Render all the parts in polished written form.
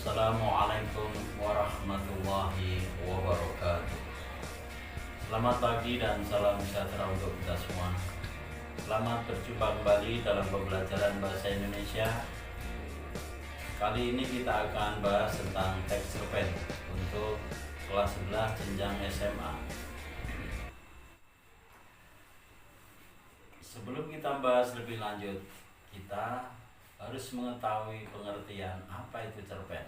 Assalamualaikum warahmatullahi wabarakatuh. Selamat pagi dan salam sejahtera untuk kita semua. Selamat berjumpa kembali dalam pembelajaran bahasa Indonesia. Kali ini kita akan bahas tentang teks cerpen untuk kelas 11 jenjang SMA. Sebelum kita bahas lebih lanjut, kita harus mengetahui pengertian apa itu cerpen.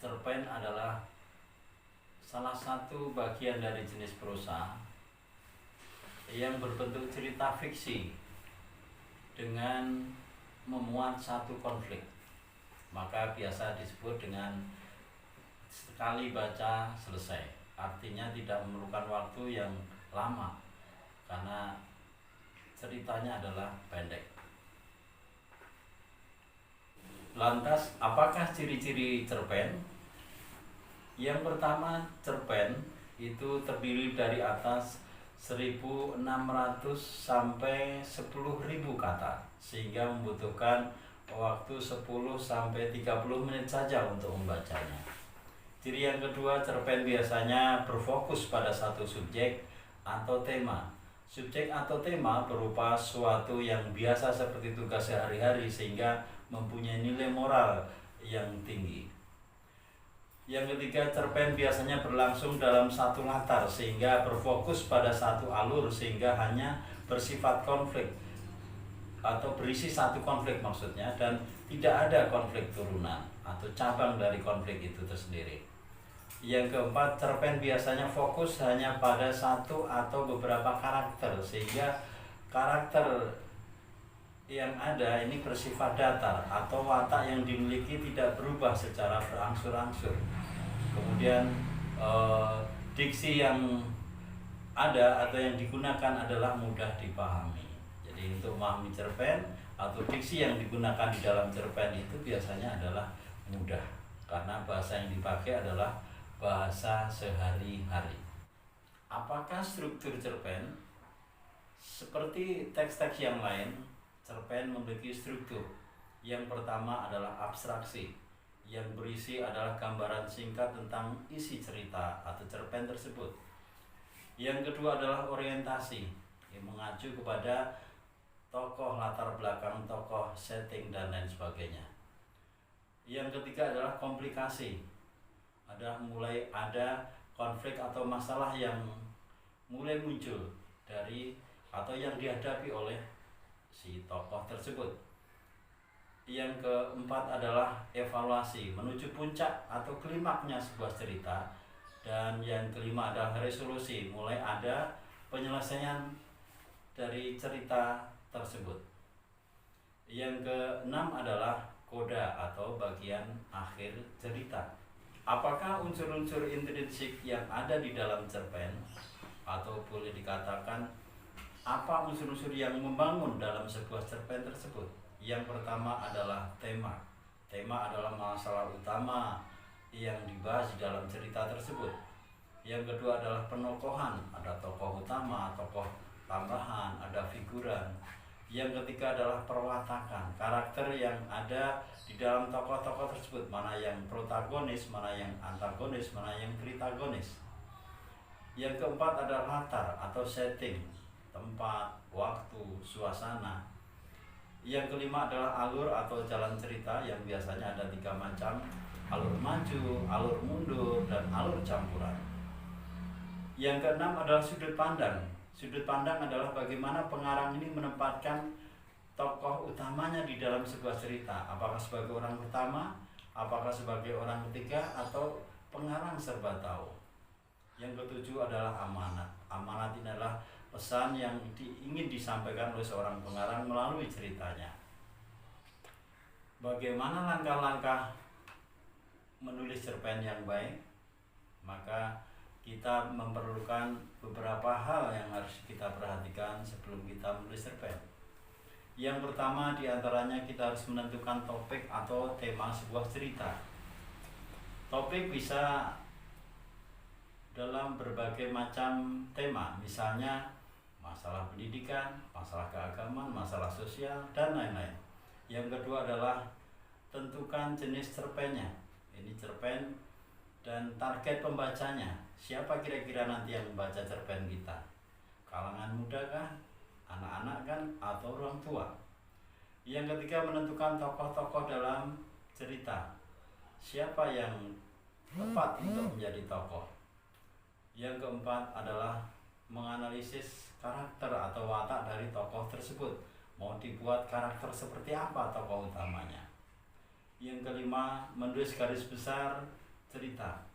Cerpen adalah salah satu bagian dari jenis prosa yang berbentuk cerita fiksi dengan memuat satu konflik. Maka biasa disebut dengan sekali baca selesai. Artinya tidak memerlukan waktu yang lama karena ceritanya adalah pendek. Lantas, apakah ciri-ciri cerpen? Yang pertama, cerpen itu terdiri dari atas 1.600 sampai 10.000 kata, sehingga membutuhkan waktu 10 sampai 30 menit saja untuk membacanya. Ciri yang kedua, cerpen biasanya berfokus pada satu subjek atau tema. Subjek atau tema berupa suatu yang biasa seperti tugas sehari-hari sehingga mempunyai nilai moral yang tinggi. Yang ketiga, cerpen biasanya berlangsung dalam satu latar sehingga berfokus pada satu alur sehingga hanya bersifat konflik atau berisi satu konflik maksudnya, dan tidak ada konflik turunan atau cabang dari konflik itu tersendiri. Yang keempat, cerpen biasanya fokus hanya pada satu atau beberapa karakter sehingga karakter yang ada ini bersifat datar atau watak yang dimiliki tidak berubah secara berangsur-angsur. Kemudian diksi yang ada atau yang digunakan adalah mudah dipahami. Jadi untuk memahami cerpen atau diksi yang digunakan di dalam cerpen itu biasanya adalah mudah karena bahasa yang dipakai adalah bahasa sehari-hari. Apakah struktur cerpen? Seperti teks-teks yang lain, cerpen memiliki struktur. Yang pertama adalah abstraksi, yang berisi adalah gambaran singkat tentang isi cerita atau cerpen tersebut. Yang kedua adalah orientasi, yang mengacu kepada tokoh, latar belakang tokoh, setting, dan lain sebagainya. Yang ketiga adalah komplikasi, mulai ada konflik atau masalah yang mulai muncul dari atau yang dihadapi oleh si tokoh tersebut. Yang keempat adalah evaluasi, menuju puncak atau klimaknya sebuah cerita. Dan yang kelima adalah resolusi, mulai ada penyelesaian dari cerita tersebut. Yang keenam adalah koda atau bagian akhir cerita. Apakah unsur-unsur intrinsik yang ada di dalam cerpen, atau boleh dikatakan apa unsur-unsur yang membangun dalam sebuah cerpen tersebut? Yang pertama adalah tema. Tema adalah masalah utama yang dibahas di dalam cerita tersebut. Yang kedua adalah penokohan, ada tokoh utama, tokoh tambahan, ada figuran. Yang ketiga adalah perwatakan, karakter yang ada di dalam tokoh-tokoh tersebut, mana yang protagonis, mana yang antagonis, mana yang tritagonis. Yang keempat adalah latar atau setting, tempat, waktu, suasana. Yang kelima adalah alur atau jalan cerita yang biasanya ada 3 macam: alur maju, alur mundur, dan alur campuran. Yang keenam adalah sudut pandang. Sudut pandang adalah bagaimana pengarang ini menempatkan tokoh utamanya di dalam sebuah cerita. Apakah sebagai orang pertama, apakah sebagai orang ketiga, atau pengarang serba tahu. Yang ketujuh adalah amanat. Amanat ini adalah pesan yang ingin disampaikan oleh seorang pengarang melalui ceritanya. Bagaimana langkah-langkah menulis cerpen yang baik? Maka kita memerlukan beberapa hal yang harus kita perhatikan sebelum kita menulis cerpen. Yang pertama diantaranya kita harus menentukan topik atau tema sebuah cerita. Topik bisa dalam berbagai macam tema, misalnya masalah pendidikan, masalah keagamaan, masalah sosial, dan lain-lain. Yang kedua adalah tentukan jenis cerpennya. Ini cerpen dan target pembacanya. Siapa kira-kira nanti yang membaca cerpen kita? Kalangan muda kah? Anak-anak kan? Atau orang tua? Yang ketiga, menentukan tokoh-tokoh dalam cerita. Siapa yang tepat untuk menjadi tokoh? Yang keempat adalah menganalisis karakter atau watak dari tokoh tersebut. Mau dibuat karakter seperti apa tokoh utamanya? Yang kelima, menulis garis besar cerita.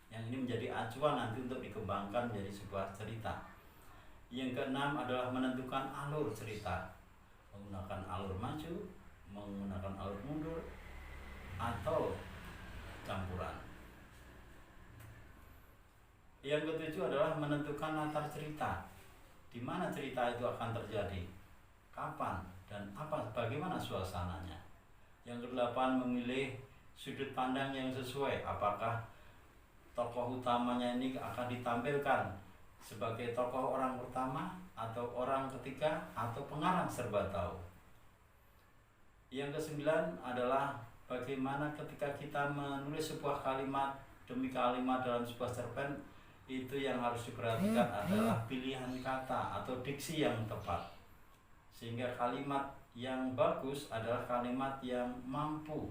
Yang ini menjadi acuan nanti untuk dikembangkan menjadi sebuah cerita. Yang keenam adalah menentukan alur cerita. Menggunakan alur maju, menggunakan alur mundur, atau campuran. Yang ketujuh adalah menentukan latar cerita. Di mana cerita itu akan terjadi, kapan, dan bagaimana suasananya. Yang kedelapan, memilih sudut pandang yang sesuai. Apakah tokoh utamanya ini akan ditampilkan sebagai tokoh orang pertama, atau orang ketiga, atau pengarang serba tahu. Yang kesembilan adalah bagaimana ketika kita menulis sebuah kalimat demi kalimat dalam sebuah cerpen, itu yang harus diperhatikan adalah pilihan kata atau diksi yang tepat. Sehingga kalimat yang bagus adalah kalimat yang mampu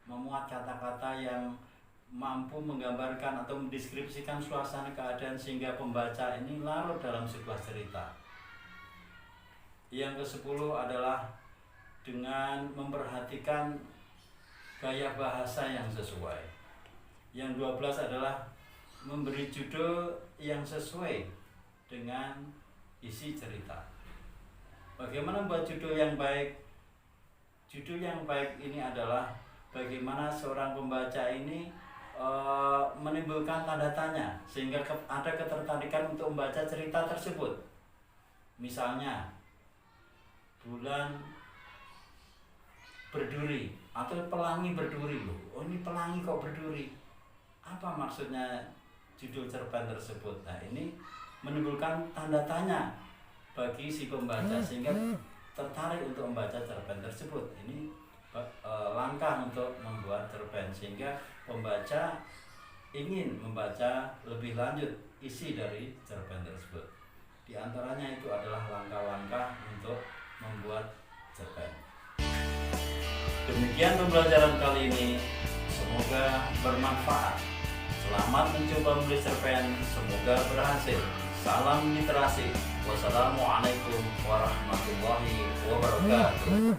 memuat kata-kata yang mampu menggambarkan atau mendeskripsikan suasana keadaan sehingga pembaca ini larut dalam sebuah cerita. Yang ke-10 adalah dengan memperhatikan gaya bahasa yang sesuai. Yang 12 adalah memberi judul yang sesuai dengan isi cerita. Bagaimana membuat judul yang baik? Judul yang baik ini adalah bagaimana seorang pembaca ini menimbulkan tanda tanya sehingga ada ketertarikan untuk membaca cerita tersebut. Misalnya bulan berduri atau pelangi berduri. Oh, ini pelangi kok berduri, apa maksudnya judul cerpen tersebut? Nah, ini menimbulkan tanda tanya bagi si pembaca sehingga tertarik untuk membaca cerpen tersebut. Ini langkah untuk membuat cerpen sehingga pembaca ingin membaca lebih lanjut isi dari cerpen tersebut. Di antaranya itu adalah langkah-langkah untuk membuat cerpen. Demikian pembelajaran kali ini, semoga bermanfaat. Selamat mencoba menulis cerpen, semoga berhasil. Salam literasi. Wassalamualaikum warahmatullahi wabarakatuh.